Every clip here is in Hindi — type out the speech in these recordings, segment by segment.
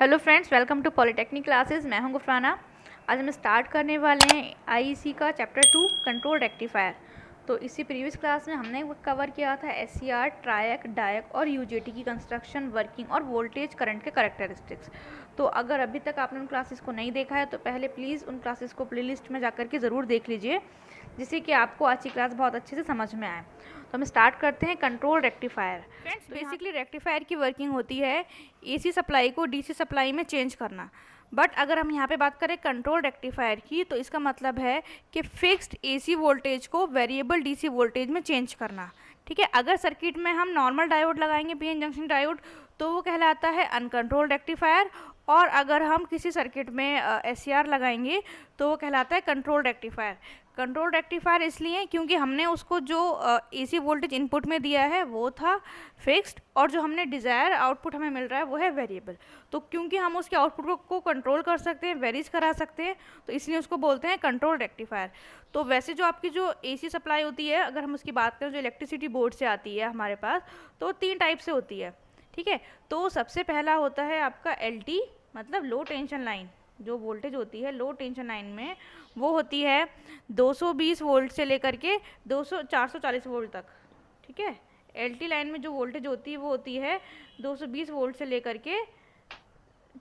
Hello friends, welcome to polytechnic classes. मैं हूं गुफराना। आज हम स्टार्ट करने वाले हैं आईईसी का चैप्टर 2 कंट्रोल रेक्टिफायर। तो इसी प्रीवियस क्लास में हमने कवर किया था एससीआर, ट्रायक, डायक और यूजेटी की कंस्ट्रक्शन, वर्किंग और वोल्टेज करंट के कैरेक्टरिस्टिक्स। तो अगर अभी तक आपने उन क्लासेस को नहीं देखा है तो पहले प्लीज़ उन क्लासेस को प्लेलिस्ट में जाकर के ज़रूर देख लीजिए, जिससे कि आपको आज की क्लास बहुत अच्छे से समझ में आए। तो हम स्टार्ट करते हैं control rectifier. Friends, basically rectifier की वर्किंग होती है एसी सप्लाई को डीसी सप्लाई में चेंज करना। बट अगर हम यहाँ पे बात करें कंट्रोल रेक्टिफायर की, तो इसका मतलब है कि फिक्स्ड एसी वोल्टेज को वेरिएबल डीसी वोल्टेज में चेंज करना। ठीक है, अगर सर्किट में हम नॉर्मल डायोड लगाएंगे, पीएन जंक्शन डायोड, तो वो कहलाता है अनकंट्रोल्ड रेक्टिफायर। और अगर हम किसी सर्किट में एससीआर लगाएंगे तो वो कहलाता है कंट्रोल रेक्टिफायर। कंट्रोल रेक्टिफायर इसलिए क्योंकि हमने उसको जो एसी वोल्टेज इनपुट में दिया है वो था फिक्स्ड, और जो हमने डिज़ायर आउटपुट हमें मिल रहा है वो है वेरिएबल। तो क्योंकि हम उसके आउटपुट को कंट्रोल कर सकते हैं, वेरीज करा सकते हैं, तो इसलिए उसको बोलते हैं कंट्रोल रेक्टिफायर। तो वैसे जो आपकी जो एसी सप्लाई होती है, अगर हम उसकी बात करें जो इलेक्ट्रिसिटी बोर्ड से आती है हमारे पास, तो 3 टाइप से होती है। ठीक है, तो सबसे पहला होता है आपका एलटी, मतलब लो टेंशन लाइन। जो वोल्टेज होती है लो टेंशन लाइन में वो होती है 220 वोल्ट से लेकर के 440 वोल्ट तक। ठीक है, एलटी लाइन में जो वोल्टेज होती है वो होती है 220 वोल्ट से लेकर के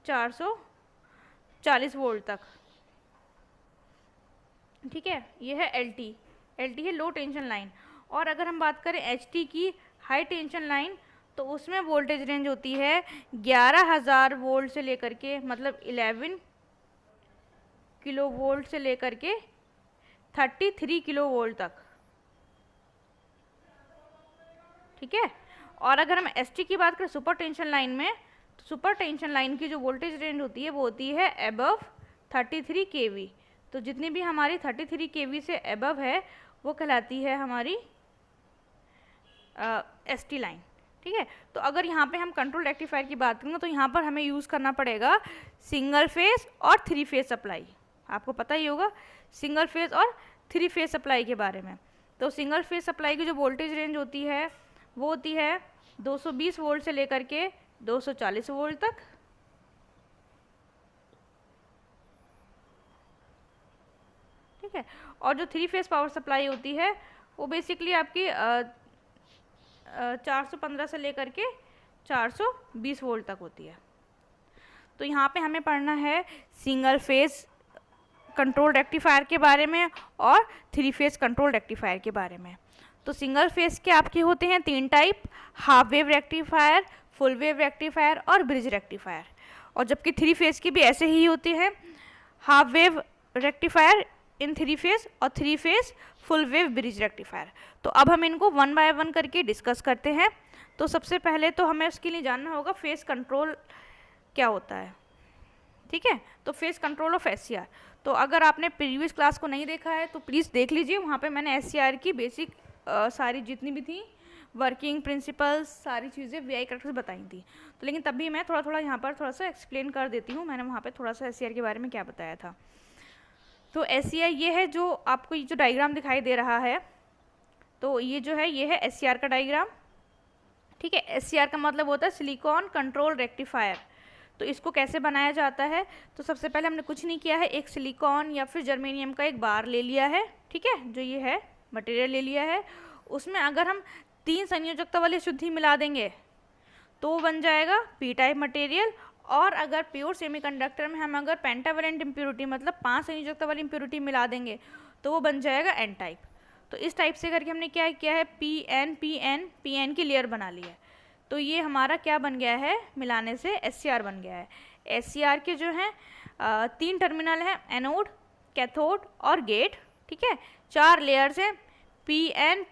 440 वोल्ट तक। ठीक है, ये है एलटी। एलटी है लो टेंशन लाइन। और अगर हम बात करें एचटी की, हाई टेंशन लाइन, तो उसमें वोल्टेज रेंज होती है 11,000 वोल्ट से लेकर के, मतलब 11 किलो वोल्ट से लेकर के 33 किलो वोल्ट तक। ठीक है, और अगर हम एसटी की बात करें सुपर टेंशन लाइन में, तो सुपर टेंशन लाइन की जो वोल्टेज रेंज होती है वो होती है अबव 33 केवी। तो जितनी भी हमारी 33 केवी से अबव है वो कहलाती है हमारी एसटी लाइन। ठीक है, तो अगर यहाँ पे हम कंट्रोल रेक्टिफायर की बात करें तो यहाँ पर हमें यूज़ करना पड़ेगा सिंगल फेज और 3 फेज सप्लाई। आपको पता ही होगा सिंगल फेज और 3 फेज सप्लाई के बारे में। तो सिंगल फेज सप्लाई की जो वोल्टेज रेंज होती है वो होती है 220 वोल्ट से लेकर के 240 वोल्ट तक। ठीक है, और जो 3 फेज पावर सप्लाई होती है वो बेसिकली आपकी 415 से लेकर के 420 वोल्ट तक होती है। तो यहाँ पे हमें पढ़ना है सिंगल फेज कंट्रोल रेक्टिफायर के बारे में और 3 फेज कंट्रोल रेक्टिफायर के बारे में। तो सिंगल फेज के आपके होते हैं 3 type, half wave rectifier, full wave rectifier और ब्रिज रेक्टिफायर। और जबकि 3 फेज के भी ऐसे ही होते हैं, हाफ वेव रेक्टिफायर इन 3 फेज और 3 phase full wave bridge rectifier. तो अब हम इनको 1 बाय 1 करके डिस्कस करते हैं। तो सबसे पहले तो हमें उसके लिए जानना होगा फेज कंट्रोल क्या होता है। ठीक है, तो फेज कंट्रोल ऑफ एससीआर। तो अगर आपने प्रीवियस क्लास को नहीं देखा है तो प्लीज़ देख लीजिए, वहाँ पे मैंने एससीआर की बेसिक सारी जितनी भी थी वर्किंग प्रिंसिपल्स, सारी चीज़ें वीआई कैरेक्टर्स बताई थी। तो लेकिन तभी मैं थोड़ा थोड़ा यहाँ पर थोड़ा सा एक्सप्लेन कर देती हूँ, मैंने वहाँ पे थोड़ा सा एससीआर के बारे में क्या बताया था। तो एससीआर ये है जो आपको ये जो डायग्राम दिखाई दे रहा है, तो ये जो है ये है एससीआर का डायग्राम। ठीक है, एससीआर का मतलब होता है सिलिकॉन कंट्रोल रेक्टिफायर। तो इसको कैसे बनाया जाता है, तो सबसे पहले हमने कुछ नहीं किया है, एक सिलिकॉन या फिर जर्मेनियम का एक बार ले लिया है। ठीक है, जो ये है मटेरियल ले लिया है, उसमें अगर हम 3 संयोजकता वाली शुद्धि मिला देंगे तो बन जाएगा पी टाइप मटेरियल। और अगर प्योर सेमीकंडक्टर में हम अगर पेंटावेलेंट इम्प्योरिटी मतलब 5 संयोजकता वाली इम्प्योरिटी मिला देंगे तो वो बन जाएगा एन टाइप। तो इस टाइप से करके हमने क्या किया है, पी एन की लेयर बना ली है। तो ये हमारा क्या बन गया है, मिलाने से एससीआर बन गया है। एससीआर के जो हैं 3 टर्मिनल हैं, एनोड, कैथोड और गेट। ठीक है, 4 लेयर्स हैं, पी एन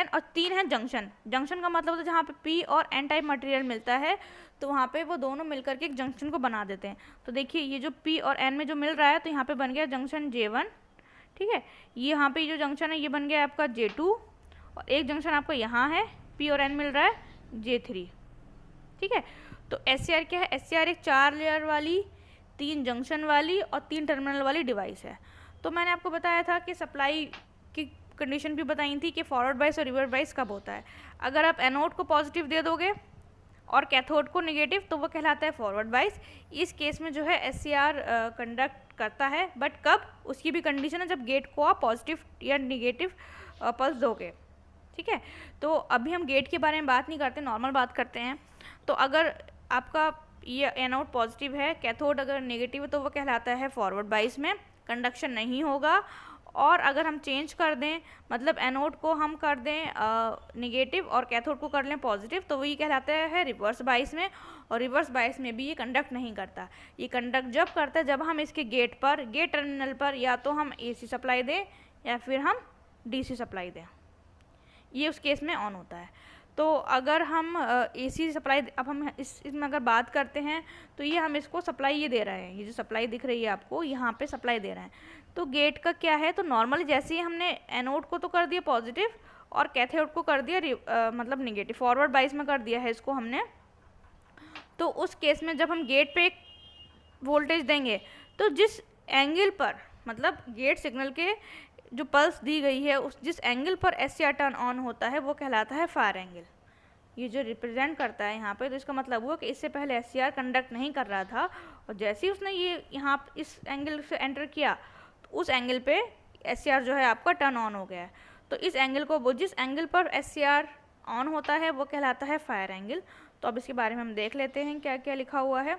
और 3 हैं जंक्शन। जंक्शन का मतलब होता है जहाँ पे पी और एन टाइप मटेरियल मिलता है तो वहाँ पे वो दोनों मिलकर के एक जंक्शन को बना देते हैं। तो देखिए ये जो पी और एन में जो मिल रहा है तो यहाँ पे बन गया जंक्शन J1। ठीक है, ये यहाँ पे जो जंक्शन है ये बन गया आपका J2, और एक जंक्शन आपका यहाँ है, पी और एन मिल रहा है J3। ठीक है, तो एससीआर क्या है, एससीआर एक 4 लेयर वाली, 3 जंक्शन वाली और 3 टर्मिनल वाली डिवाइस है। तो मैंने आपको बताया था कि सप्लाई की कंडीशन भी बताई थी कि फॉरवर्ड बाइस और रिवर्स बाइस कब होता है। अगर आप एनोड को पॉजिटिव दे दोगे और कैथोड को नेगेटिव, तो वो कहलाता है फॉरवर्ड बाइस। इस केस में जो है SCR कंडक्ट करता है, बट कब, उसकी भी कंडीशन है जब गेट को आप पॉजिटिव या निगेटिव पल्स दोगे, ठीक है। तो अभी हम गेट के बारे में बात नहीं करते, नॉर्मल बात करते हैं। तो अगर आपका ये एनोड पॉजिटिव है, कैथोड अगर नेगेटिव है, तो वो कहलाता है फॉरवर्ड बाइस में, कंडक्शन नहीं होगा। और अगर हम चेंज कर दें, मतलब एनोड को हम कर दें नेगेटिव और कैथोड को कर लें पॉजिटिव, तो वही कहलाता है रिवर्स बाइस में। और रिवर्स बाइस में भी ये कंडक्ट नहीं करता। ये कंडक्ट जब करता है जब हम इसके गेट टर्मिनल पर या तो हम AC सप्लाई दें या फिर हम DC सप्लाई दें, ये उस केस में ऑन होता है। तो अगर हम AC सप्लाई, अब हम इसमें अगर बात करते हैं तो ये हम इसको सप्लाई ये दे रहे हैं, ये जो सप्लाई दिख रही है आपको यहाँ पे सप्लाई दे रहे हैं। तो गेट का क्या है, तो नॉर्मली जैसे ही हमने एनोड को तो कर दिया पॉजिटिव और कैथोड को कर दिया मतलब नेगेटिव, फॉरवर्ड बाइस में कर दिया है इसको हमने। तो उस केस में जब हम गेट पे एक वोल्टेज देंगे तो जिस एंगल पर, मतलब गेट सिग्नल के जो पल्स दी गई है उस जिस एंगल पर SCR टर्न ऑन होता है वो कहलाता है फायर एंगल। ये जो रिप्रेजेंट करता है यहाँ पे, तो इसका मतलब हुआ कि इससे पहले SCR कंडक्ट नहीं कर रहा था और जैसे ही उसने ये यहाँ इस एंगल से एंटर किया तो उस एंगल पे SCR जो है आपका टर्न ऑन हो गया है। तो इस एंगल को, जिस एंगल पर SCR ऑन होता है वो कहलाता है फायर एंगल। तो अब इसके बारे में हम देख लेते हैं क्या क्या लिखा हुआ है।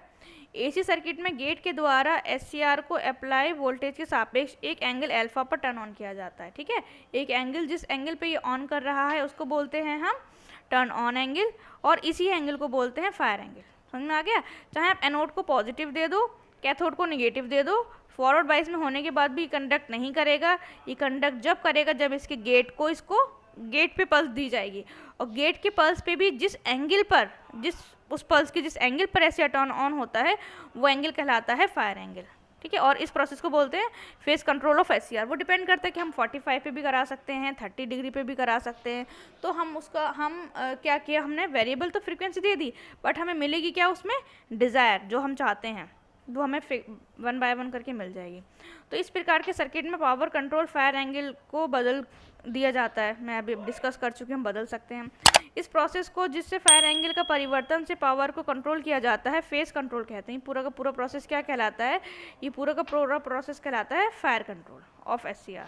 AC सर्किट में गेट के द्वारा SCR को अप्लाई वोल्टेज के सापेक्ष एक एंगल अल्फा पर टर्न ऑन किया जाता है, ठीक है। एक एंगल, जिस एंगल पे ये ऑन कर रहा है उसको बोलते हैं हम टर्न ऑन एंगल, और इसी एंगल को बोलते हैं फायर एंगल। समझ में आ गया। चाहे आप एनोड को पॉजिटिव दे दो, कैथोड को नेगेटिव दे दो, फॉरवर्ड बाइस में होने के बाद भी कंडक्ट नहीं करेगा। ये कंडक्ट जब करेगा जब इसके गेट पे पल्स दी जाएगी, और गेट के पल्स पे भी जिस एंगल पर, उस पल्स के जिस एंगल पर SCR टर्न ऑन होता है वो एंगल कहलाता है फायर एंगल, ठीक है। और इस प्रोसेस को बोलते हैं फेज कंट्रोल ऑफ SCR। वो डिपेंड करता है कि हम 45 पे भी करा सकते हैं, 30 डिग्री पे भी करा सकते हैं। तो हम क्या किया, हमने वेरिएबल तो फ्रीक्वेंसी दे दी, बट हमें मिलेगी क्या उसमें, डिज़ायर, जो हम चाहते हैं वो हमें 1 बाय 1 करके मिल जाएगी। तो इस प्रकार के सर्किट में पावर कंट्रोल फायर एंगल को बदल दिया जाता है। मैं अभी डिस्कस कर चुकी हूँ, बदल सकते हैं इस प्रोसेस को, जिससे फायर एंगल का परिवर्तन से पावर को कंट्रोल किया जाता है, फेज कंट्रोल कहते हैं। पूरा का पूरा प्रोसेस क्या कहलाता है, ये पूरा का पूरा प्रोसेस कहलाता है फायर कंट्रोल ऑफ SCR।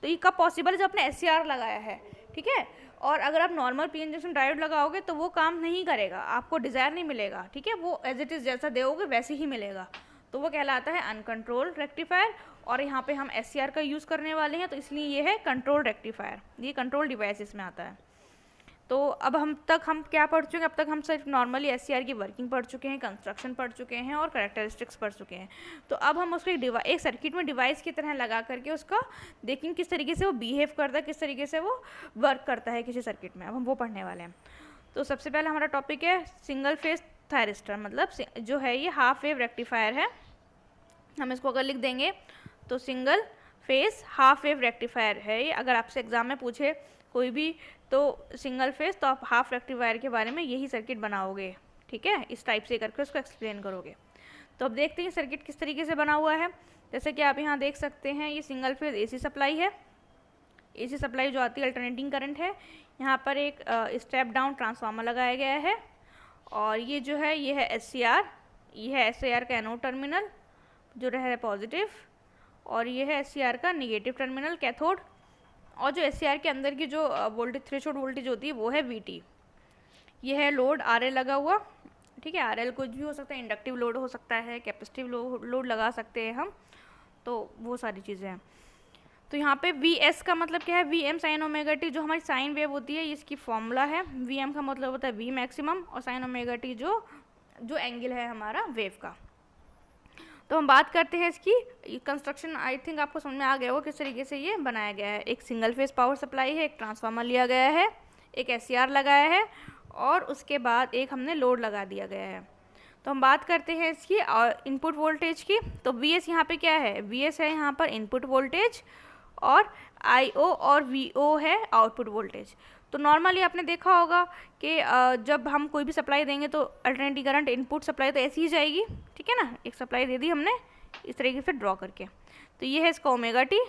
तो ये कब पॉसिबल है, जब आपने SCR लगाया है, ठीक है। और अगर आप नॉर्मल PN जंक्शन डायोड लगाओगे तो वो काम नहीं करेगा, आपको डिज़ायर नहीं मिलेगा, ठीक है। वो एज इट इज़ जैसा दोगे वैसे ही मिलेगा, तो वो कहलाता है अनकंट्रोल्ड रेक्टिफायर। और यहाँ पे हम SCR का यूज़ करने वाले हैं, तो इसलिए ये है कंट्रोल रेक्टिफायर, ये कंट्रोल डिवाइस इसमें आता है। तो अब हम क्या पढ़ चुके हैं, अब तक हम सिर्फ नॉर्मली SCR की वर्किंग पढ़ चुके हैं, कंस्ट्रक्शन पढ़ चुके हैं और कैरेक्टरिस्टिक्स पढ़ चुके हैं। तो अब हम उसको एक सर्किट में डिवाइस की तरह लगा करके उसका देखेंगे किस तरीके से वो बिहेव करता है, किस तरीके से वो वर्क करता है किसी सर्किट में। अब हम वो पढ़ने वाले हैं। तो सबसे पहले हमारा टॉपिक है सिंगल फेज थायरिस्टर, मतलब जो है ये हाफ वेव रेक्टिफायर है। हम इसको अगर लिख देंगे तो single phase half wave rectifier है ये। अगर आपसे एग्जाम में पूछे कोई भी तो सिंगल फेज, तो आप हाफ रेक्टिफायर के बारे में यही सर्किट बनाओगे, ठीक है। इस टाइप से करके उसको एक्सप्लेन करोगे। तो अब देखते हैं सर्किट किस तरीके से बना हुआ है। जैसे कि आप यहाँ देख सकते हैं, ये सिंगल फेज AC सप्लाई है। AC सप्लाई जो आती है अल्टरनेटिंग करंट है। यहाँ पर एक स्टेप डाउन ट्रांसफार्मर लगाया गया है, और ये जो है ये है SCR, ये है SCR का एनोड टर्मिनल जो रहा पॉजिटिव, और ये है SCR का नेगेटिव टर्मिनल कैथोड। और जो SCR के अंदर की जो वोल्टेज थ्रेशोल्ड वोल्टेज होती है वो है VT। ये है लोड RL लगा हुआ, ठीक है। RL कुछ भी हो सकता है, इंडक्टिव लोड हो सकता है, कैपेसिटिव लोड लगा सकते हैं हम, तो वो सारी चीज़ें हैं। तो यहाँ पे VS का मतलब क्या है, VM साइन ओमेगा टी, जो हमारी साइन वेव होती है, इसकी फॉर्मूला है। VM का मतलब होता है V मैक्सिमम, और साइन ओमेगा टी जो एंगल है हमारा वेव का। तो हम बात करते हैं इसकी कंस्ट्रक्शन। आई थिंक आपको समझ में आ गया होगा किस तरीके से ये बनाया गया है। एक सिंगल फेज पावर सप्लाई है, एक ट्रांसफार्मर लिया गया है, एक SCR लगाया है, और उसके बाद एक हमने लोड लगा दिया गया है। तो हम बात करते हैं इसकी इनपुट वोल्टेज की। तो VS यहाँ पे क्या है, VS है यहाँ पर इनपुट वोल्टेज, और IO और VO है आउटपुट वोल्टेज। तो नॉर्मली आपने देखा होगा कि जब हम कोई भी सप्लाई देंगे तो अल्टरनेटिंग करंट इनपुट सप्लाई तो ऐसी ही जाएगी, ठीक है ना। एक सप्लाई दे दी हमने इस तरीके से ड्रॉ करके, तो ये है इसका ओमेगा टी,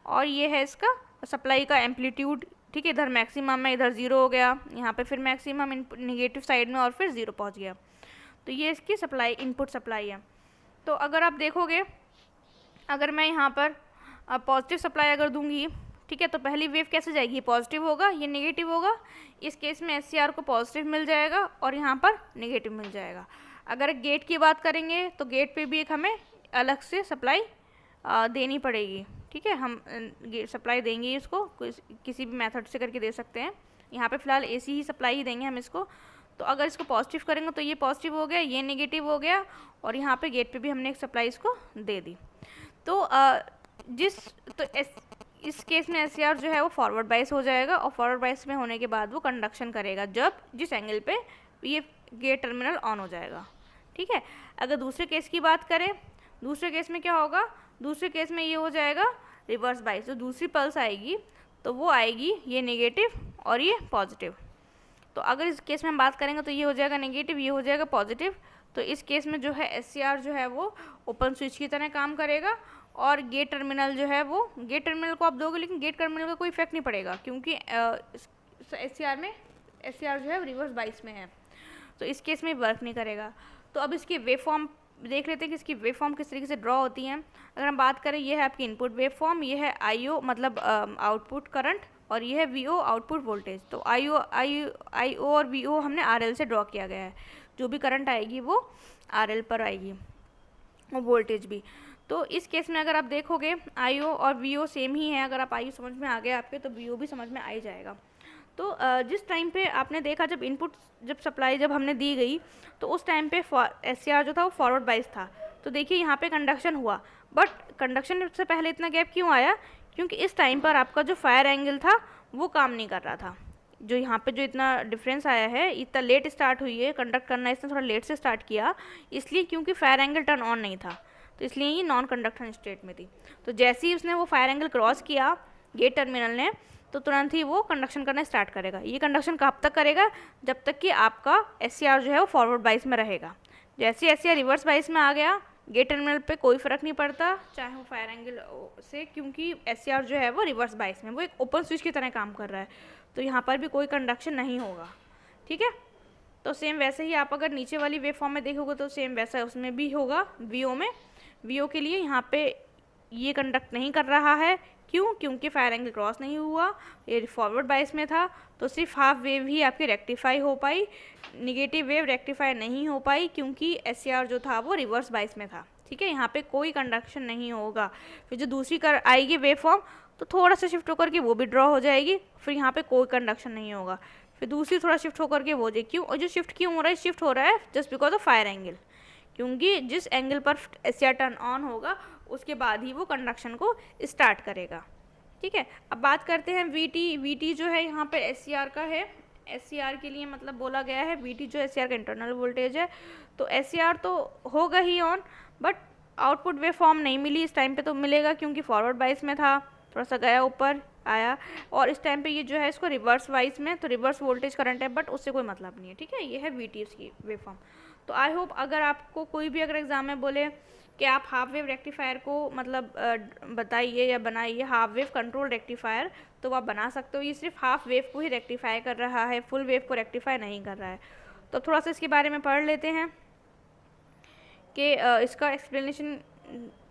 और ये है इसका सप्लाई का एम्पलीट्यूड ठीक है, इधर मैक्सिमम है, इधर 0 हो गया, यहाँ पे फिर मैक्सिमम नेगेटिव साइड में और फिर 0 पहुँच गया। तो ये इसकी सप्लाई, इनपुट सप्लाई है। तो अगर आप देखोगे, अगर मैं यहाँ पर पॉजिटिव सप्लाई अगर दूंगी, ठीक है, तो पहली वेव कैसे जाएगी, पॉजिटिव होगा, ये नेगेटिव होगा। इस केस में SCR को पॉजिटिव मिल जाएगा और यहाँ पर नेगेटिव मिल जाएगा। अगर गेट की बात करेंगे तो गेट पे भी एक हमें अलग से सप्लाई देनी पड़ेगी, ठीक है, हम सप्लाई देंगे इसको, किसी भी मेथड से करके दे सकते हैं। यहाँ पे फिलहाल AC ही सप्लाई ही देंगे हम इसको। तो अगर इसको पॉजिटिव करेंगे तो ये पॉजिटिव हो गया, ये नेगेटिव हो गया, और यहाँ पे गेट पे भी हमने एक सप्लाई इसको दे दी। तो इस केस में SCR जो है वो फॉरवर्ड बाइस हो जाएगा, और फॉरवर्ड बाइस में होने के बाद वो कंडक्शन करेगा जब जिस एंगल पे ये गेट टर्मिनल ऑन हो जाएगा, ठीक है। अगर दूसरे केस की बात करें, दूसरे केस में क्या होगा, दूसरे केस में ये हो जाएगा रिवर्स बाइस। तो दूसरी पल्स आएगी तो वो आएगी ये नेगेटिव और ये पॉजिटिव। तो अगर इस केस में हम बात करेंगे तो ये हो जाएगा नेगेटिव, ये हो जाएगा पॉजिटिव। तो इस केस में जो है SCR जो है वो ओपन स्विच की तरह काम करेगा, और गेट टर्मिनल जो है वो, गेट टर्मिनल को आप दोगे लेकिन गेट टर्मिनल का कोई इफेक्ट नहीं पड़ेगा, क्योंकि SCR जो है रिवर्स बाइस में है, तो इस केस में वर्क नहीं करेगा। तो अब इसकी वेव फॉर्म देख लेते हैं कि इसकी वेव फॉर्म किस तरीके से ड्रॉ होती हैं। अगर हम बात करें, ये है आपकी इनपुट वेव फॉर्म, ये है IO मतलब आउटपुट करंट, और ये है VO आउटपुट वोल्टेज। तो IO और VO हमने RL से ड्रॉ किया गया है, जो भी करंट आएगी वो RL पर आएगी, और वोल्टेज भी। तो इस केस में अगर आप देखोगे IO और VO सेम ही है, अगर आप IO समझ में आ गया आपके तो VO भी समझ में आ ही जाएगा। तो जिस टाइम पे आपने देखा, जब इनपुट जब सप्लाई जब हमने दी गई, तो उस टाइम पे SCR जो था वो फॉरवर्ड बाइस था। तो देखिए यहाँ पे कंडक्शन हुआ, बट कंडक्शन से पहले इतना गैप क्यों आया, क्योंकि इस टाइम पर आपका जो फायर एंगल था वो काम नहीं कर रहा था। जो यहाँ पे जो इतना डिफरेंस आया है, इतना लेट स्टार्ट हुई है कंडक्ट करना, इसने थोड़ा लेट से स्टार्ट किया, इसलिए क्योंकि फायर एंगल टर्न ऑन नहीं था, तो इसलिए ये नॉन कंडक्शन स्टेट में थी। तो जैसे ही उसने वो फायर एंगल क्रॉस किया गेट टर्मिनल ने, तो तुरंत ही वो कंडक्शन करना स्टार्ट करेगा। ये कंडक्शन कब तक करेगा, जब तक कि आपका SCR जो है वो फॉरवर्ड बाइस में रहेगा। जैसे SCR रिवर्स बाइस में आ गया, गेट टर्मिनल पे कोई फ़र्क नहीं पड़ता, चाहे वो फायर एंगल से, क्योंकि SCR जो है वो रिवर्स बाइस में, वो एक ओपन स्विच की तरह काम कर रहा है, तो यहाँ पर भी कोई कंडक्शन नहीं होगा, ठीक है। तो सेम वैसे ही आप अगर नीचे वाली वेव फॉर्म में देखोगे तो सेम वैसा उसमें भी होगा। VO में, VO के लिए यहाँ पे ये कंडक्ट नहीं कर रहा है, क्यों, क्योंकि फायर एंगल क्रॉस नहीं हुआ, ये फॉरवर्ड बाइस में था, तो सिर्फ हाफ वेव ही आपकी रेक्टिफाई हो पाई, नेगेटिव वेव रेक्टिफाई नहीं हो पाई, क्योंकि SCR जो था वो रिवर्स बाइस में था, ठीक है। यहाँ पे कोई कंडक्शन नहीं होगा। फिर जो दूसरी आएगी वेव फॉर्म, तो थोड़ा सा शिफ्ट होकर के वो भी ड्रॉ हो जाएगी, फिर यहाँ पे कोई कंडक्शन नहीं होगा। फिर दूसरी थोड़ा शिफ्ट होकर के वो जाए, क्यों, और जो शिफ्ट क्यों हो रहा है, शिफ्ट हो रहा है just because of fire angle, क्योंकि जिस एंगल पर SCR टर्न ऑन होगा उसके बाद ही वो कंडक्शन को स्टार्ट करेगा, ठीक है। अब बात करते हैं VT जो है यहाँ पे SCR का है, SCR के लिए मतलब बोला गया है, VT जो SCR का इंटरनल वोल्टेज है। तो SCR तो होगा ही on, but output wave form नहीं मिली इस टाइम पे, तो मिलेगा क्योंकि फॉरवर्ड बाइस में था, थोड़ा सा गया ऊपर आया, और इस टाइम पे ये जो है इसको रिवर्स वाइस में, तो रिवर्स वोल्टेज करंट है, बट उससे कोई मतलब नहीं है, ठीक है। ये है VT इसकी वेव फॉर्म। तो आई होप अगर आपको कोई भी अगर एग्जाम में बोले कि आप हाफ वेव रेक्टिफायर को मतलब बताइए या बनाइए हाफ वेव कंट्रोल रेक्टिफायर, तो आप बना सकते हो। ये सिर्फ हाफ वेव को ही रेक्टिफाई कर रहा है, फुल वेव को रेक्टिफाई नहीं कर रहा है। तो थोड़ा सा इसके बारे में पढ़ लेते हैं कि इसका एक्सप्लेनेशन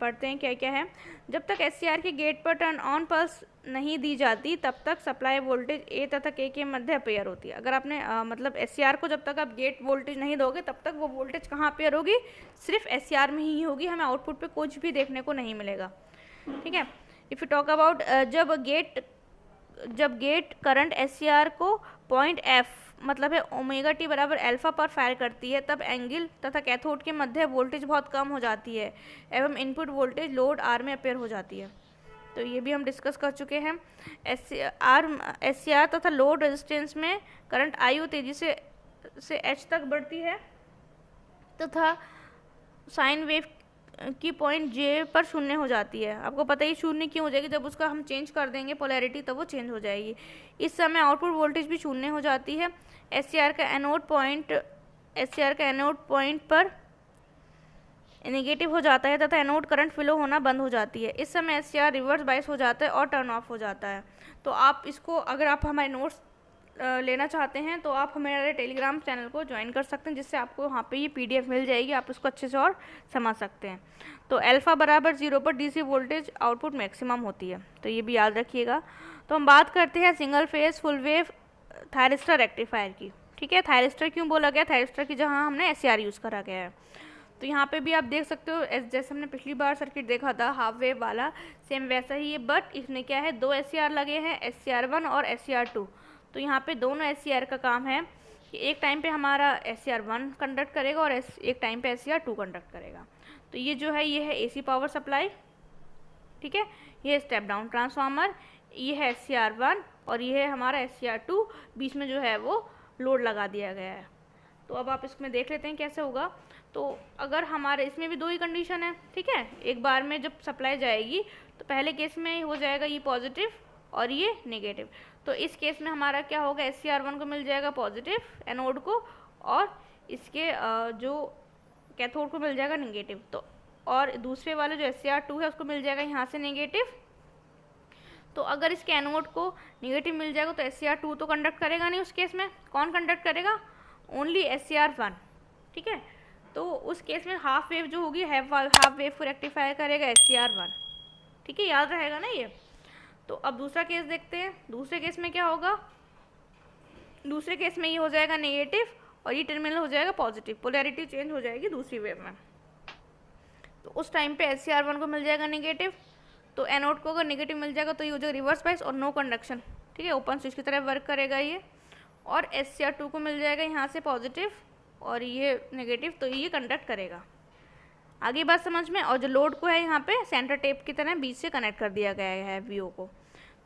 पढ़ते हैं क्या क्या है। जब तक SCR के गेट पर टर्न ऑन पल्स नहीं दी जाती तब तक सप्लाई वोल्टेज A तथा K के मध्य अपेयर होती है। अगर आपने मतलब SCR को जब तक आप गेट वोल्टेज नहीं दोगे तब तक वो वोल्टेज कहाँ अपेयर होगी, सिर्फ SCR में ही होगी, हमें आउटपुट पे कुछ भी देखने को नहीं मिलेगा, ठीक है। इफ़ यू टॉक अबाउट जब गेट करंट SCR को पॉइंट F मतलब है ओमेगा T बराबर अल्फा पर फायर करती है, तब एंगल तथा कैथोड के मध्य वोल्टेज बहुत कम हो जाती है एवं इनपुट वोल्टेज लोड R में अपेयर हो जाती है। तो ये भी हम डिस्कस कर चुके हैं। SCR तथा लोड रेजिस्टेंस में करंट IO तेजी से H तक बढ़ती है तथा साइन वेव की पॉइंट J पर शून्य हो जाती है। आपको पता ही शून्य क्यों हो जाएगी, जब उसका हम चेंज कर देंगे पोलैरिटी तब वो चेंज हो जाएगी। इस समय आउटपुट वोल्टेज भी शून्य हो जाती है। SCR का एनोड पॉइंट पर नेगेटिव हो जाता है तथा एनोड करंट फ्लो होना बंद हो जाती है। इस समय एससीआर रिवर्स बायस हो जाता है और टर्न ऑफ हो जाता है। तो आप इसको, अगर आप हमारे नोट्स लेना चाहते हैं तो आप हमारे टेलीग्राम चैनल को ज्वाइन कर सकते हैं, जिससे आपको वहाँ पे ये पीडीएफ मिल जाएगी, आप उसको अच्छे से और समझ सकते हैं। तो अल्फा बराबर 0 पर डीसी वोल्टेज आउटपुट मैक्सिमम होती है, तो ये भी याद रखिएगा। तो हम बात करते हैं single phase full wave thyristor rectifier की। ठीक है, थायरिस्टर क्यों बोला गया? थायरिस्टर की जहाँ हमने एससीआर यूज़ करा गया है। तो यहाँ पे भी आप देख सकते हो, जैसे हमने पिछली बार सर्किट देखा था हाफ वेव वाला, सेम वैसा ही है, बट इसमें क्या है, 2 एससीआर लगे हैं, SCR1 और SCR2। तो यहाँ पे दोनों SCR का काम है कि एक टाइम पे हमारा SCR1 कंडक्ट करेगा और एक टाइम पे SCR2 कंडक्ट करेगा। तो ये जो है, ये है AC पावर सप्लाई, ठीक है, ये स्टेप डाउन ट्रांसफार्मर, ये है SCR1 और ये है हमारा SCR2, बीच में जो है वो लोड लगा दिया गया है। तो अब आप इसमें देख लेते हैं कैसे होगा। तो अगर हमारे इसमें भी 2 ही कंडीशन है, ठीक है, एक बार में जब सप्लाई जाएगी तो पहले केस में हो जाएगा ये पॉजिटिव और ये नेगेटिव। तो इस केस में हमारा क्या होगा, SCR1 को मिल जाएगा पॉजिटिव एनोड को और इसके जो कैथोड को मिल जाएगा नेगेटिव। तो और दूसरे वाले जो SCR2 है उसको मिल जाएगा यहाँ से नेगेटिव। तो अगर इसके एनोड को नेगेटिव मिल जाएगा तो SCR2 तो कंडक्ट करेगा नहीं, उस केस में कौन कंडक्ट करेगा, ओनली SCR1, ठीक है। तो उस केस में हाफ वेव जो होगी, हाफ वेव को रेक्टिफाई करेगा SCR1, ठीक है, याद रहेगा ना ये। तो अब दूसरा केस देखते हैं। दूसरे केस में क्या होगा, दूसरे केस में ये हो जाएगा नेगेटिव और ये टर्मिनल हो जाएगा पॉजिटिव, पोलैरिटी चेंज हो जाएगी दूसरी वेव में। तो उस टाइम पे SCR1 को मिल जाएगा नेगेटिव, तो एनोड को अगर नेगेटिव मिल जाएगा तो ये हो जाएगा रिवर्स बायस और नो कंडक्शन, ठीक है, ओपन स्विच की तरह वर्क करेगा ये। और SCR2 को मिल जाएगा यहाँ से पॉजिटिव और ये नेगेटिव, तो ये कंडक्ट करेगा। आगे बात समझ में। और जो लोड को है यहाँ पे सेंटर टेप की तरह बीच से कनेक्ट कर दिया गया है VO को।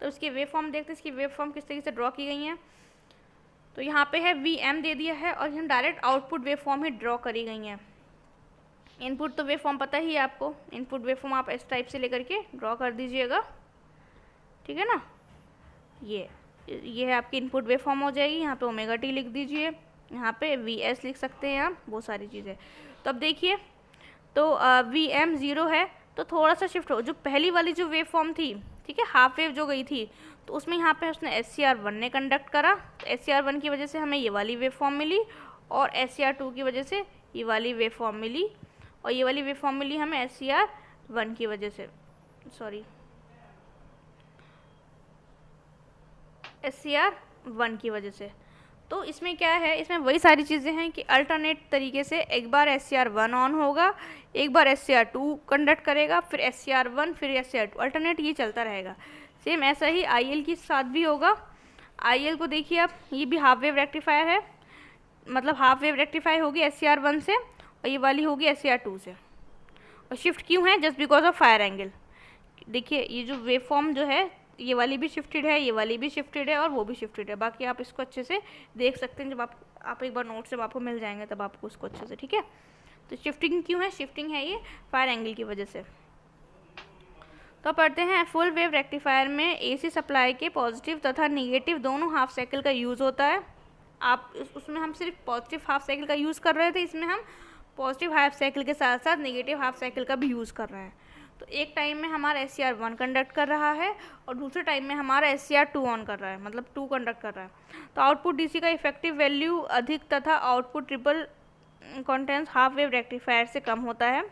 तो इसकी वेव फॉर्म देखते हैं, इसकी वेव फॉर्म किस तरीके से ड्रॉ की गई है। तो यहाँ पे है VM दे दिया है और यहाँ डायरेक्ट आउटपुट वेव फॉर्म ही ड्रॉ करी गई है। इनपुट तो वेव फॉर्म पता ही है आपको, इनपुट वेव फॉर्म आप इस टाइप से लेकर के ड्रॉ कर दीजिएगा, ठीक है ना। ये है आपकी इनपुट वेव फॉर्म हो जाएगी। यहाँ पे ओमेगा टी लिख दीजिए, यहाँ पे VS लिख सकते हैं आप, वो सारी चीज़ें। तो अब देखिए, तो VM 0 है तो थोड़ा सा शिफ्ट हो, जो पहली वाली जो वेव फॉर्म थी, ठीक है, हाफ वेव जो गई थी, तो उसमें यहाँ पे उसने SCR1 ने कंडक्ट करा, तो SCR1 की वजह से हमें ये वाली वेव फॉर्म मिली और SCR2 की वजह से ये वाली वेव फॉर्म मिली और ये वाली वेव फॉर्म मिली हमें SCR1 की वजह से, सॉरी SCR1 की वजह से। तो इसमें क्या है, इसमें वही सारी चीज़ें हैं कि अल्टरनेट तरीके से एक बार SCR1 ऑन होगा, एक बार SCR2 कंडक्ट करेगा, फिर SCR1, फिर SCR2, अल्टरनेट ये चलता रहेगा। सेम ऐसा ही IL के साथ भी होगा। IL को देखिए आप, ये भी हाफ वेव रेक्टिफायर है, मतलब हाफ वेव रेक्टिफाई होगी SCR1 से और ये वाली होगी SCR2 से। और शिफ्ट क्यों है, just because of fire angle. देखिए ये जो वेव फॉर्म जो है, ये वाली भी शिफ्टेड है, ये वाली भी शिफ्टेड है और वो भी शिफ्टेड है। बाकी आप इसको अच्छे से देख सकते हैं, जब आप एक बार नोट से आपको मिल जाएंगे तब आपको उसको अच्छे से, ठीक है। तो शिफ्टिंग क्यों है, शिफ्टिंग है ये फायर एंगल की वजह से। तो पढ़ते हैं, फुल वेव रेक्टिफायर में AC सप्लाई के पॉजिटिव तथा निगेटिव दोनों हाफ साइकिल का यूज़ होता है। आप उसमें हम सिर्फ पॉजिटिव हाफ साइकिल का यूज़ कर रहे थे, इसमें हम पॉजिटिव हाफ साइकिल के साथ साथ नेगेटिव हाफ साइकिल का भी यूज़ कर रहे हैं। तो एक टाइम में हमारा SCR1 कंडक्ट कर रहा है और दूसरे टाइम में हमारा SCR2 ऑन कर रहा है, मतलब 2 कंडक्ट कर रहा है। तो आउटपुट DC का इफेक्टिव वैल्यू अधिक तथा output triple contains half wave rectifier से कम होता है।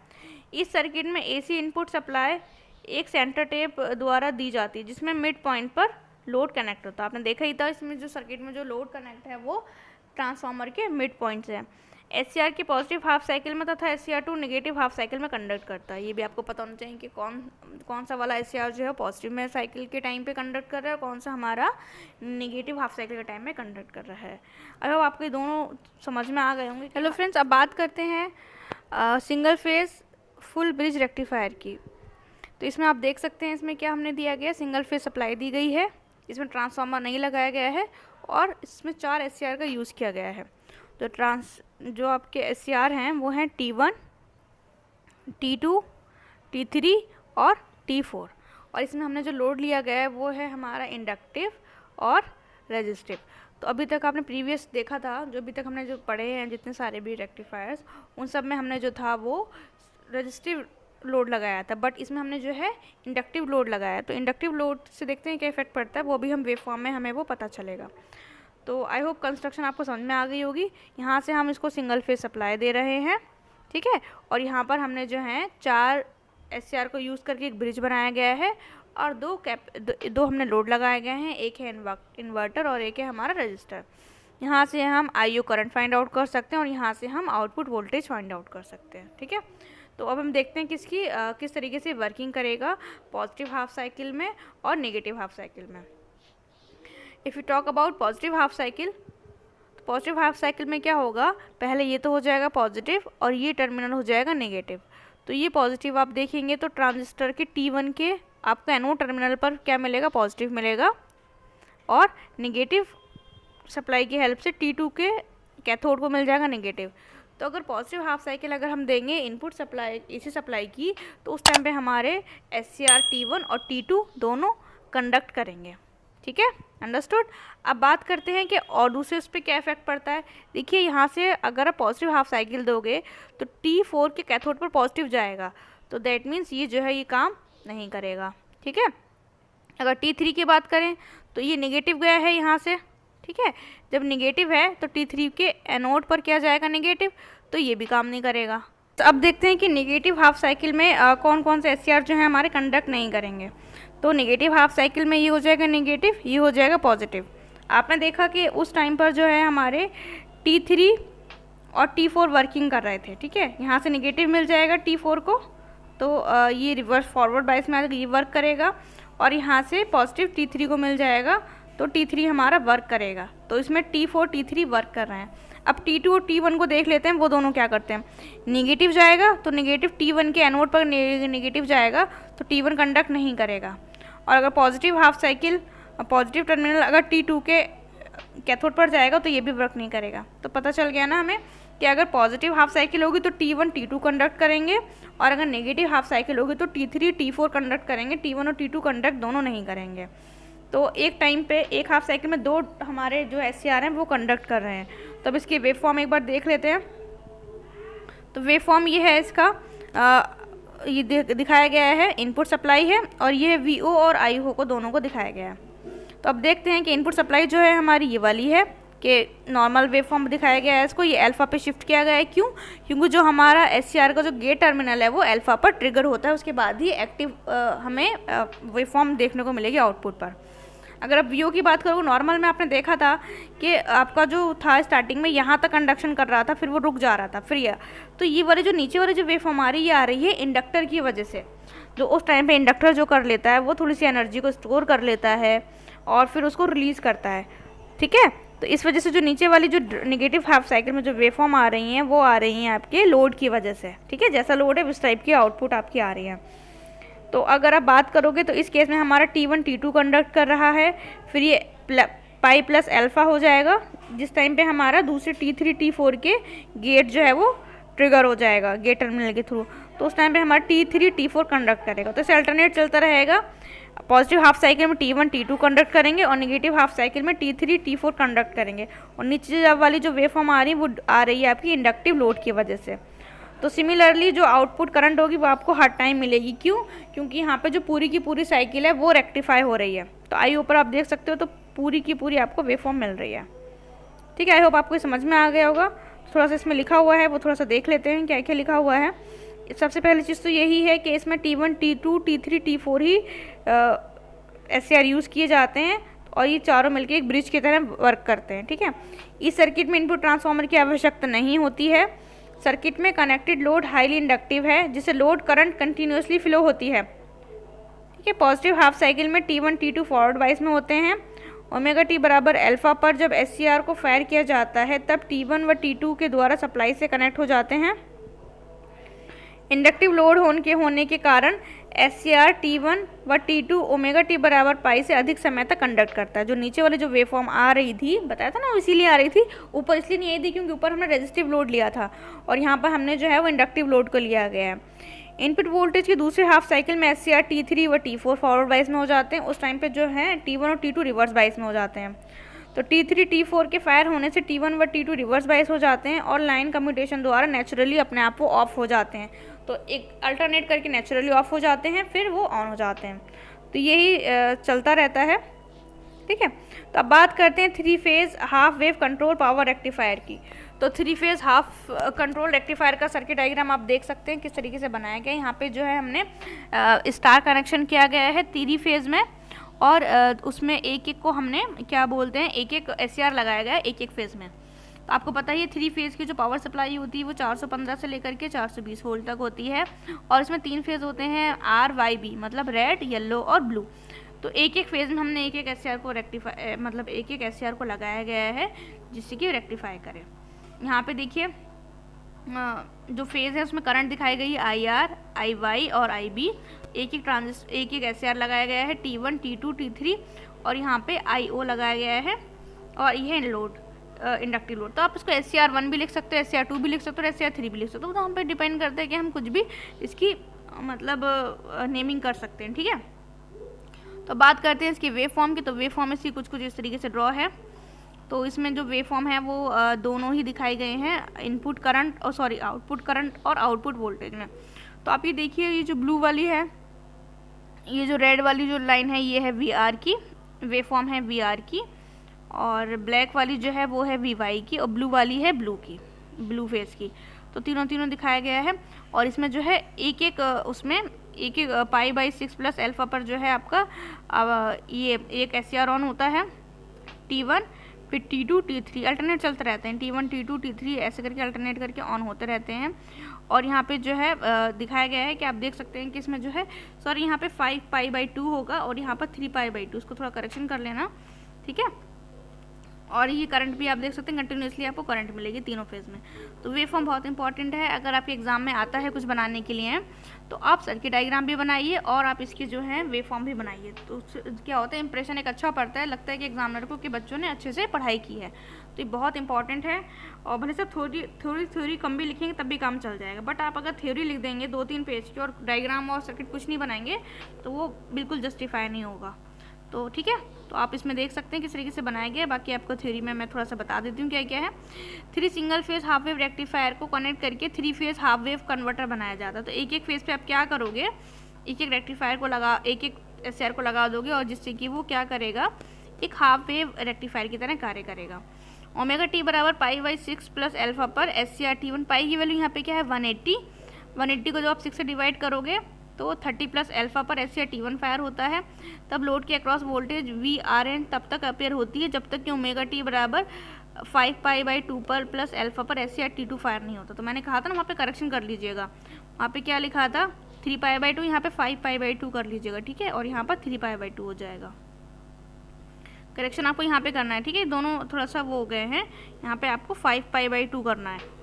इस सर्किट में AC इनपुट सप्लाई एक सेंटर टेप द्वारा दी जाती है, जिसमें मिड पॉइंट पर लोड कनेक्ट होता है। आपने देखा ही था, इसमें जो सर्किट में जो लोड कनेक्ट है वो ट्रांसफार्मर के मिड पॉइंट से है। SCR के पॉजिटिव हाफ साइकिल में तथा SCR2 नेगेटिव हाफ साइकिल में कंडक्ट करता है। ये भी आपको पता होना चाहिए कि कौन सा वाला SCR जो है पॉजिटिव में साइकिल के टाइम पे कंडक्ट कर रहा है और कौन सा हमारा नेगेटिव हाफ साइकिल के टाइम में कंडक्ट कर रहा है। अब आपके दोनों समझ में आ गए होंगे। हेलो फ्रेंड्स, अब बात करते हैं single phase full bridge rectifier की। तो इसमें आप देख सकते हैं, इसमें क्या हमने दिया गया, सिंगल फेज सप्लाई दी गई है, इसमें ट्रांसफार्मर नहीं लगाया गया है और इसमें 4 SCR का यूज़ किया गया है। तो जो आपके SCR हैं वो हैं T1, T2, T3 और T4। और इसमें हमने जो लोड लिया गया है वो है हमारा इंडक्टिव और रेजिस्टिव। तो अभी तक आपने प्रीवियस देखा था, जो अभी तक हमने जो पढ़े हैं जितने सारे भी रेक्टिफायर्स, उन सब में हमने जो था वो रेजिस्टिव लोड लगाया था, बट इसमें हमने जो है इंडक्टिव लोड लगाया। तो इंडक्टिव लोड से देखते हैं क्या इफेक्ट पड़ता है, वो भी हम वेव फॉर्म में हमें वो पता चलेगा। तो आई होप कंस्ट्रक्शन आपको समझ में आ गई होगी। यहाँ से हम इसको सिंगल फेज सप्लाई दे रहे हैं, ठीक है, और यहाँ पर हमने जो है 4 SCR को यूज़ करके एक ब्रिज बनाया गया है और दो हमने लोड लगाए गए हैं, एक है इन्वर्टर और एक है हमारा रजिस्टर। यहाँ से हम IO करंट फाइंड आउट कर सकते हैं और यहाँ से हम आउटपुट वोल्टेज फाइंड आउट कर सकते हैं, ठीक है। तो अब हम देखते हैं किस तरीके से वर्किंग करेगा पॉजिटिव हाफ साइकिल में और नेगेटिव हाफ साइकिल में। If you talk about positive half cycle, तो पॉजिटिव हाफ साइकिल में क्या होगा, पहले ये तो हो जाएगा पॉजिटिव और ये टर्मिनल हो जाएगा नेगेटिव। तो ये पॉजिटिव आप देखेंगे तो ट्रांजिस्टर के T1 के आपको एनोड टर्मिनल पर क्या मिलेगा, पॉजिटिव मिलेगा, और नेगेटिव सप्लाई की हेल्प से T2 के कैथोड को मिल जाएगा नेगेटिव। तो अगर पॉजिटिव हाफ साइकिल अगर हम देंगे इनपुट सप्लाई AC सप्लाई की, तो उस टाइम पे हमारे SCR T1 और T2 दोनों कंडक्ट करेंगे, ठीक है, अंडरस्टूड। अब बात करते हैं कि और दूसरे उस पर क्या इफेक्ट पड़ता है। देखिए यहाँ से अगर आप पॉजिटिव हाफ साइकिल दोगे तो T4 के कैथोड पर पॉजिटिव जाएगा, तो दैट मीन्स ये जो है ये काम नहीं करेगा, ठीक है। अगर T3 की बात करें तो ये नेगेटिव गया है यहाँ से, ठीक है, जब नेगेटिव है तो T3 के एनोड पर क्या जाएगा, नेगेटिव, तो ये भी काम नहीं करेगा। तो अब देखते हैं कि नेगेटिव हाफ साइकिल में कौन कौन से SCR जो है हमारे कंडक्ट नहीं करेंगे। तो नेगेटिव हाफ साइकिल में ये हो जाएगा नेगेटिव, ये हो जाएगा पॉजिटिव। आपने देखा कि उस टाइम पर जो है हमारे T3 और T4 वर्किंग कर रहे थे, ठीक है, यहाँ से नेगेटिव मिल जाएगा T4 को, तो ये रिवर्स फॉरवर्ड बायस में ये वर्क करेगा, और यहाँ से पॉजिटिव T3 को मिल जाएगा, तो T3 हमारा वर्क करेगा। तो इसमें T4 T3 वर्क कर रहे हैं। अब T2 और T1 को देख लेते हैं, वो दोनों क्या करते हैं। नेगेटिव जाएगा तो नेगेटिव T1 के एनोड पर नेगेटिव जाएगा, तो T1 कंडक्ट नहीं करेगा। और अगर positive half cycle positive terminal अगर T2 के कैथोड पर जाएगा तो ये भी वर्क नहीं करेगा। तो पता चल गया ना हमें कि अगर पॉजिटिव हाफ साइकिल होगी तो T1 T2 कंडक्ट करेंगे, और अगर नेगेटिव हाफ साइकिल होगी तो T3 T4 कंडक्ट करेंगे, T1 और T2 कंडक्ट दोनों नहीं करेंगे। तो एक टाइम पे एक हाफ साइकिल में दो हमारे जो SCR हैं वो कंडक्ट कर रहे हैं। तो अब इसकी वेव फॉर्म एक बार देख लेते हैं। तो वेव फॉर्म ये है इसका, ये दिखाया गया है, इनपुट सप्लाई है, और ये VO और IO को दोनों को दिखाया गया है। तो अब देखते हैं कि इनपुट सप्लाई जो है हमारी ये वाली है, कि नॉर्मल वेव फॉर्म दिखाया गया है, इसको ये अल्फ़ा पे शिफ्ट किया गया है। क्यों? क्योंकि जो हमारा SCR का जो गेट टर्मिनल है वो अल्फ़ा पर ट्रिगर होता है, उसके बाद ही एक्टिव हमें वेव फॉर्म देखने को मिलेगी आउटपुट पर। अगर आप VO की बात करो, नॉर्मल में आपने देखा था कि आपका जो था स्टार्टिंग में यहाँ तक कंडक्शन कर रहा था, फिर वो रुक जा रहा था, फिर यह तो ये वाले जो नीचे वाले जो वेव फॉर्म आ रही है, आ रही है इंडक्टर की वजह से। जो उस टाइम पे इंडक्टर जो कर लेता है वो थोड़ी सी एनर्जी को स्टोर कर लेता है और फिर उसको रिलीज़ करता है, ठीक है। तो इस वजह से जो नीचे वाली जो नेगेटिव हाफ साइकिल में जो वेव फॉर्म आ रही हैं वो आ रही हैं आपके लोड की वजह से, ठीक है। जैसा लोड है उस टाइप की आउटपुट आपकी आ रही है। तो अगर आप बात करोगे तो इस केस में हमारा T1 T2 कंडक्ट कर रहा है, फिर ये पाई प्लस अल्फ़ा हो जाएगा, जिस टाइम पे हमारा दूसरे T3 T4 के गेट जो है वो ट्रिगर हो जाएगा गेट टर्मिनल के थ्रू। तो उस टाइम पे हमारा T3 T4 कंडक्ट करेगा। तो इसे अल्टरनेट चलता रहेगा। पॉजिटिव हाफ साइकिल में T1 T2 कंडक्ट करेंगे और नेगेटिव हाफ साइकिल में T3 T4 कंडक्ट करेंगे, और नीचे वाली जो वेव फॉर्म आ रही है वो आ रही है आपकी इंडक्टिव लोड की वजह से। तो सिमिलरली जो आउटपुट करंट होगी वो आपको हर टाइम मिलेगी। क्यों? क्योंकि यहाँ पे जो पूरी की पूरी साइकिल है वो रेक्टिफाई हो रही है। तो आई ऊपर आप देख सकते हो, तो पूरी की पूरी आपको वेव फॉर्म मिल रही है, ठीक है। आई होप आपको समझ में आ गया होगा। थोड़ा सा इसमें लिखा हुआ है वो थोड़ा सा देख लेते हैं क्या क्या लिखा हुआ है। सबसे पहली चीज़ तो यही है कि इसमें T1 T2 T3 T4 ही SCR यूज़ किए जाते हैं, और ये चारों मिलकर एक ब्रिज की तरह वर्क करते हैं, ठीक है। इस सर्किट में इनपुट ट्रांसफार्मर की आवश्यकता नहीं होती है। सर्किट में कनेक्टेड लोड हाईली इंडक्टिव है, जिससे लोड करंट कंटिन्यूसली फ्लो होती है, ठीक है। पॉजिटिव हाफ साइकिल में T1 T2 फॉरवर्ड वाइज में होते हैं। ओमेगा टी बराबर अल्फ़ा पर जब SCR को फायर किया जाता है तब T1 व T2 के द्वारा सप्लाई से कनेक्ट हो जाते हैं। इंडक्टिव लोड होने के कारण SCR T1 व T2 ओमेगा टी बराबर पाई से अधिक समय तक कंडक्ट करता है। जो नीचे वाली जो वेव फॉर्म आ रही थी, बताया था ना, इसीलिए आ रही थी। ऊपर इसलिए नहीं आई थी क्योंकि ऊपर हमने रेजिस्टिव लोड लिया था, और यहाँ पर हमने जो है वो इंडक्टिव लोड को लिया गया है। इनपुट वोल्टेज के दूसरे हाफ साइकिल में SCR T3 व T4 फॉरवर्ड बाइस में हो जाते हैं। उस टाइम पे जो है T1 और T2 रिवर्स बाइस में हो जाते हैं। तो T3 T4 के फायर होने से T1 व T2 रिवर्स बाइस हो जाते हैं और लाइन कम्यूटेशन द्वारा नेचुरली अपने आप वो ऑफ हो जाते हैं। तो एक अल्टरनेट करके नेचुरली ऑफ हो जाते हैं, फिर वो ऑन हो जाते हैं। तो यही चलता रहता है, ठीक है। तो अब बात करते हैं 3 phase half wave control power rectifier की। तो 3 फेज़ हाफ कंट्रोल रेक्टिफायर का सर्किट डायग्राम आप देख सकते हैं किस तरीके से बनाया गया है। यहाँ पे जो है हमने स्टार कनेक्शन किया गया है 3 फेज़ में, और उसमें एक एक को हमने क्या बोलते हैं, एक एक SCR लगाया गया है एक एक फेज़ में। तो आपको पता ही है 3 फेज़ की जो पावर सप्लाई होती है वो 415 से लेकर के 420 वोल्ट तक होती है, और इसमें 3 फेज़ होते हैं RYB, मतलब रेड, येलो और ब्लू। तो एक एक फेज़ में हमने एक एक SCR को रेक्टिफाई, मतलब एक एक SCR को लगाया गया है जिससे कि रेक्टिफाई करे। यहाँ पे देखिए जो फेज़ है उसमें करंट दिखाई गई है IR, IY और IB। एक एक SCR लगाया गया है T1, T2, T3, और यहाँ पे IO लगाया गया है, और ये है लोड, इंडक्टिव लोड। तो आप इसको SCR1 भी लिख सकते हो, SCR2 भी लिख सकते हो, SCR3 भी लिख सकते हो। तो हम पे डिपेंड करता है कि हम कुछ भी इसकी मतलब नेमिंग कर सकते हैं, ठीक है। तो बात करते हैं इसकी वेव फॉर्म की। तो वेव फॉर्म इसकी कुछ इस तरीके से ड्रॉ है। तो इसमें जो वेव फॉर्म है वो दोनों ही दिखाई गए हैं, इनपुट करंट और आउटपुट करंट और आउटपुट वोल्टेज में। तो आप ये देखिए, ये जो ब्लू वाली है, ये जो रेड वाली जो लाइन है ये है VR की वेव फॉर्म है, VR की, और ब्लैक वाली जो है वो है VY की, और ब्लू वाली है ब्लू फेस की। तो तीनों दिखाया गया है। और इसमें जो है एक एक उसमें एक एक π/6 प्लस अल्फा पर जो है आपका ये एक SCR ऑन होता है T1, फिर T2, T3 अल्टरनेट चलते रहते हैं, T1, T2, T3 ऐसे करके अल्टरनेट करके ऑन होते रहते हैं। और यहाँ पे जो है दिखाया गया है कि आप देख सकते हैं कि इसमें जो है यहाँ पे 5π/2 होगा, और यहाँ पर 3π/2, इसको थोड़ा करेक्शन कर लेना, ठीक है। और ये करंट भी आप देख सकते हैं, कंटिन्यूसली आपको करंट मिलेगी तीनों फेज़ में। तो वेव फॉर्म बहुत इंपॉर्टेंट है। अगर आपके एग्जाम में आता है कुछ बनाने के लिए तो आप सर्किट डायग्राम भी बनाइए और आप इसकी जो है वेव फॉर्म भी बनाइए। तो क्या होता है, इंप्रेशन एक अच्छा पड़ता है, लगता है कि एग्जामिनर को कि बच्चों ने अच्छे से पढ़ाई की है। तो ये बहुत इंपॉर्टेंट है। और भले से थ्योरी कम भी लिखेंगे तब भी काम चल जाएगा, बट आप अगर थ्योरी लिख देंगे 2-3 पेज की और डायग्राम और सर्किट कुछ नहीं बनाएंगे तो वो बिल्कुल जस्टिफाई नहीं होगा। तो ठीक है, तो आप इसमें देख सकते हैं किस तरीके से बनाया गया है। बाकी आपको थ्योरी में मैं थोड़ा सा बता देती हूँ क्या क्या है। 3 single phase half wave rectifier को कनेक्ट करके 3 फेज हाफ वेव कन्वर्टर बनाया जाता है। तो एक एक फेज पे आप क्या करोगे, एक एक रेक्टिफायर को लगा, एक एक SCR को लगा दोगे, और जिससे कि वो क्या करेगा, एक हाफ वेव रेक्टिफायर की तरह कार्य करेगा। ओमेगा T बराबर π/6 प्लस अल्फा पर SCR T1, पाई की वैल्यू यहाँ पे क्या है 180 को जब आप 6 से डिवाइड करोगे तो 30 प्लस अल्फा पर SCR T1 फायर होता है। तब लोड के अक्रॉस वोल्टेज VRN तब तक अपेयर होती है जब तक कि ओमेगा T बराबर 5π/2 पर प्लस अल्फा पर SCR T2 फायर नहीं होता। तो मैंने कहा था ना, वहाँ पे करेक्शन कर लीजिएगा। वहाँ पे क्या लिखा था 3π/2, यहाँ पे 5π/2 कर लीजिएगा, ठीक है। और यहाँ पर 3π/2 हो जाएगा। करेक्शन आपको यहाँ पे करना है, ठीक है। दोनों थोड़ा सा वो हो गए हैं, यहाँ पे आपको 5π/2 करना है।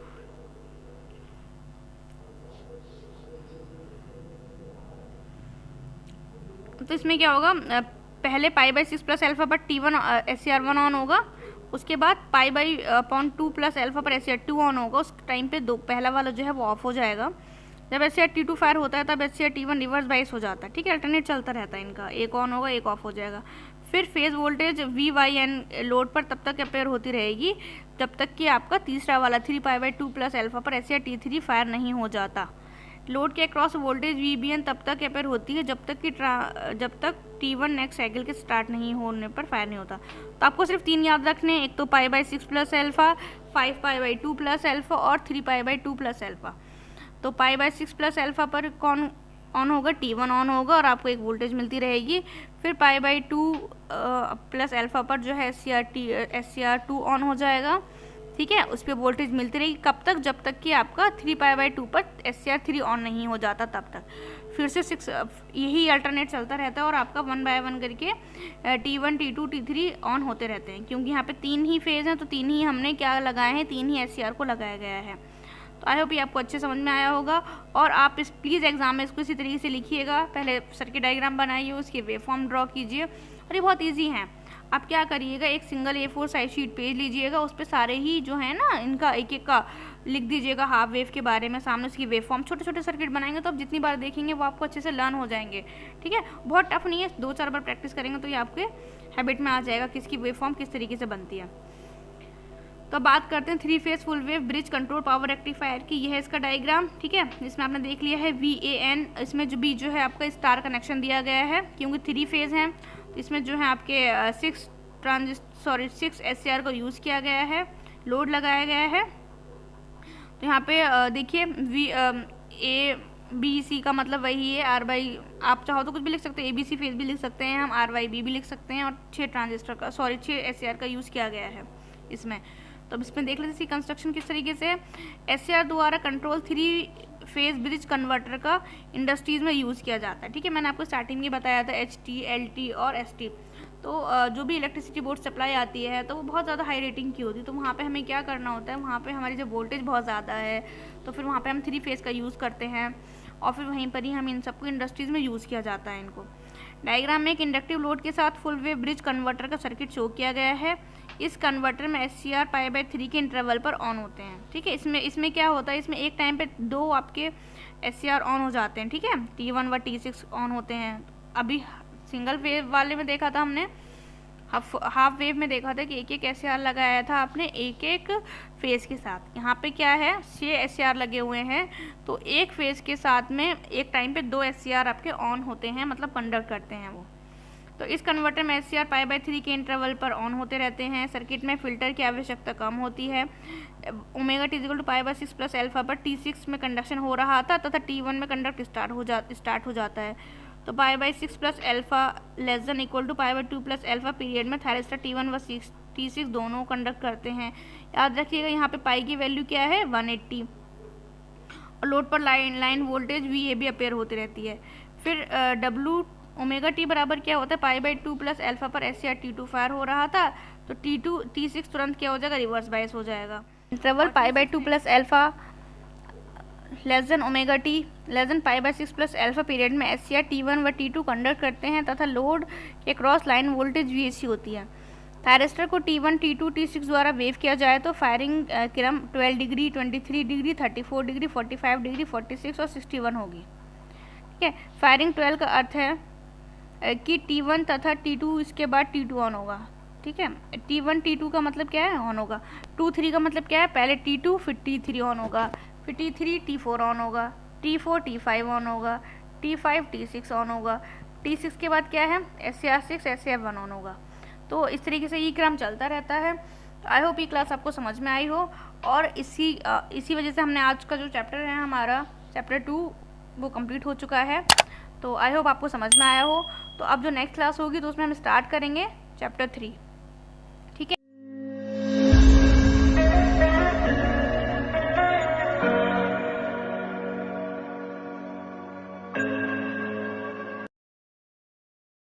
तो इसमें क्या होगा, पहले π/6 प्लस अल्फा पर T1 SCR1 ऑन होगा, उसके बाद π/2 प्लस अल्फा पर SCR2 ऑन होगा। उस टाइम पे पहला वाला जो है वो ऑफ हो जाएगा। जब SCR T2 फायर होता है तब SCR T1 रिवर्स बाइस हो जाता है, ठीक है। अल्टरनेट चलता रहता है इनका, एक ऑन होगा एक ऑफ हो जाएगा। फिर फेज वोल्टेज VYN लोड पर तब तक अपेयर होती रहेगी जब तक कि आपका तीसरा वाला 3π/2 प्लस अल्फा पर SCR T3 फायर नहीं हो जाता। लोड के अक्रॉस वोल्टेज VBN तब तक अपेयर होती है जब तक T1 नेक्स्ट साइकिल के स्टार्ट नहीं होने पर फायर नहीं होता। तो आपको सिर्फ 3 याद रखने हैं, एक तो π/6 प्लस अल्फा, 5π/2 प्लस अल्फा और 3π/2 प्लस अल्फा। तो π/6 प्लस अल्फा पर कौन ऑन होगा, T1 ऑन होगा और आपको एक वोल्टेज मिलती रहेगी। फिर π/2 प्लस अल्फा पर जो है SCR2 ऑन हो जाएगा, ठीक है। उस पर वोल्टेज मिलती रहेगी कब तक, जब तक कि आपका 3π/2 पर SCR3 ऑन नहीं हो जाता तब तक। फिर से 6 यही अल्टरनेट चलता रहता है और आपका 1 बाय 1 करके T1, T2, T3 ऑन होते रहते हैं। क्योंकि यहाँ पे 3 ही फेज़ हैं तो 3 ही हमने क्या लगाए हैं, 3 ही SCR को लगाया गया है। तो आई होप ये आपको अच्छे समझ में आया होगा। और आप इस प्लीज़ एग्जाम में इसको इसी तरीके से लिखिएगा, पहले सर्किट डायग्राम बनाइए, उसकी वेव फॉर्म ड्रॉ कीजिए, और ये बहुत ईजी है। आप क्या करिएगा, एक single A4 size sheet page लीजिएगा, उस पर सारे ही जो है ना इनका एक एक का लिख दीजिएगा हाफ वेव के बारे में, सामने उसकी वेव फॉर्म, छोटे छोटे सर्किट बनाएंगे तो आप जितनी बार देखेंगे वो आपको अच्छे से लर्न हो जाएंगे, ठीक है। बहुत टफ नहीं है, 2-4 बार प्रैक्टिस करेंगे तो ये आपके हैबिट में आ जाएगा किसकी वेव फॉर्म किस तरीके से बनती है। तो अब बात करते हैं 3 phase full wave bridge control power rectifier की। यह है इसका डायग्राम, ठीक है। इसमें आपने देख लिया है VAN, इसमें जो है आपका स्टार कनेक्शन दिया गया है क्योंकि 3 फेज हैं। तो इसमें जो है आपके 6 SCR को यूज़ किया गया है, लोड लगाया गया है। तो यहाँ पे देखिए ABC का मतलब वही है, RY आप चाहो तो कुछ भी लिख सकते हैं, ABC फेज भी लिख सकते हैं हम, RYB भी लिख सकते हैं, और 6 SCR का यूज़ किया गया है इसमें। तो अब इसमें देख लेते हैं इसकी कंस्ट्रक्शन किस तरीके से। SCR द्वारा कंट्रोल 3 फेज ब्रिज कन्वर्टर का इंडस्ट्रीज़ में यूज़ किया जाता है, ठीक है। मैंने आपको स्टार्टिंग में बताया था HT, LT और ST। तो जो भी इलेक्ट्रिसिटी बोर्ड सप्लाई आती है तो वो बहुत ज़्यादा हाई रेटिंग की होती है, तो वहाँ पे हमें क्या करना होता है, वहाँ पे हमारी जब वोल्टेज बहुत ज़्यादा है तो फिर वहाँ पे हम 3 फेज़ का यूज़ करते हैं और फिर वहीं पर ही हम इन सबको इंडस्ट्रीज़ में यूज़ किया जाता है इनको। डायग्राम में एक इंडक्टिव लोड के साथ फुल वेव ब्रिज कन्वर्टर का सर्किट शो किया गया है। इस कन्वर्टर में SCR π/3 के इंटरवल पर ऑन होते हैं, ठीक है। इसमें क्या होता है, इसमें एक टाइम पे 2 आपके SCR ऑन हो जाते हैं, ठीक है। T1 व T6 ऑन होते हैं। अभी सिंगल वेव वाले में देखा था हमने, हाफ वेव में देखा था कि एक SCR लगाया था आपने एक फेज़ के साथ। यहाँ पे क्या है, 6 SCR लगे हुए हैं, तो एक फेज़ के साथ में एक टाइम पे 2 SCR आपके ऑन होते हैं, मतलब कंडक्ट करते हैं वो। तो इस कन्वर्टर में SCR π/3 के इंटरवल पर ऑन होते रहते हैं। सर्किट में फ़िल्टर की आवश्यकता कम होती है। ओमेगा T = π/6 + अल्फ़ा पर T6 में कंडक्शन हो रहा था तथा T1 में कंडक्ट स्टार्ट हो जाता है। तो π/6 + अल्फ़ा ≤ π/2 + अल्फ़ा पीरियड में थायरिस्टर T1 व T6 दोनों कंडक्ट करते हैं। याद रखिएगा यहाँ पे पाई की वैल्यू क्या है, 180, और लोड पर लाइन वोल्टेज VAB अपेयर होती रहती है। फिर ओमेगा T बराबर क्या होता है, π/2 + अल्फ़ा पर SCR T2 फायर हो रहा था, तो T6 तुरंत क्या हो जाएगा, रिवर्स बायस हो जाएगा। Interval π/2 + alpha omega T π/6 + alpha period में SCR T1 व T2 कंडक्ट करते हैं तथा लोड के क्रॉस लाइन वोल्टेज VAC होती है। थायरिस्टर को T1, T2, T6 द्वारा वेव किया जाए तो फायरिंग क्रम 12 डिग्री, 23 डिग्री, 34 डिग्री, 45 डिग्री, 46 और 61 होगी, ठीक है। फायरिंग 12 का अर्थ है कि T1 तथा T2 इसके बाद T2 ऑन होगा, ठीक है। T1 T2 का मतलब क्या है, ऑन होगा। 2 3 का मतलब क्या है, पहले T2 फिर T3 ऑन होगा, फिर T3 T4 ऑन होगा, T4 T5 ऑन होगा, T5 T6 ऑन होगा, T6 के बाद क्या है, SCR6 SCR1 ऑन होगा। तो इस तरीके से ये क्रम चलता रहता है। तो आई होप ये क्लास आपको समझ में आई हो, और इसी वजह से हमने आज का जो चैप्टर है हमारा चैप्टर 2 वो कंप्लीट हो चुका है। तो आई होप आपको समझ में आया हो। तो अब जो नेक्स्ट क्लास होगी तो उसमें हम स्टार्ट करेंगे चैप्टर 3।